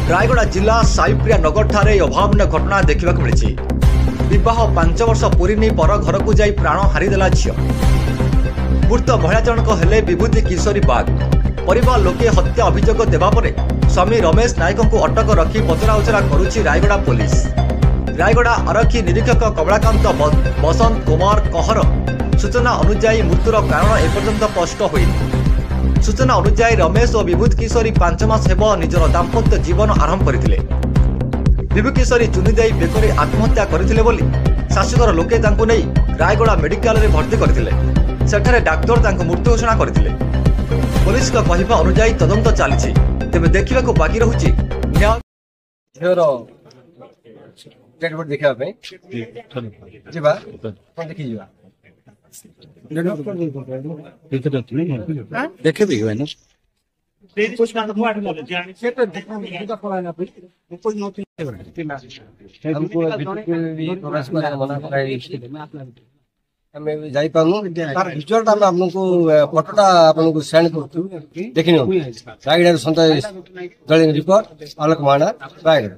रायगड़ा जिला साईप्रिया नगर ठारे अभावन घटना देखा मिली। विवाह 5 वर्ष पूरी पर घर को जाई प्राण हारिदेला झील। मृत महिला जनक हेले विभूति किशोरी बाग। परिवार लोके हत्या अभियोग देवा परे स्वामी रमेश नायक को अटक रखी पचराउचरा करुछि रायगड़ा पुलिस। रायगड़ा आरक्षी निरीक्षक कमलाकांत बसंत कुमार कहर सूचना अनुसार मृत्युर कारण एपर्यंत स्पष्ट होइनि। सूचना अनुसार रमेश और विभूति किशोरी 5 मास हेब निजर दाम्पत्य जीवन आरंभ करथिले। विभूति किशोरी चुनी देई बेकरे आत्महत्या करथिले बोली शाशुघर लोके तांको नै रायगड़ा मेडिकल रे भर्ती करथिले। सेठारे डाक्टर तांको मृत्यु घोषणा करथिले। पुलिस का कहवा अनुसार तदंत चली। तेज देखा बाकी रहुछि न्याय झीर डेड बॉडी देखा जीवा देखी जीवा देखे भी हुए ना हमको प्रवेश करने मना कराई हमें जाई पानु तार विजुअल ता आपनको फोटोटा आपनको सेंड करतु देखिनो रायगड़ा संतोष दलिन रिपोर्ट आलोक माना रायगड़ा।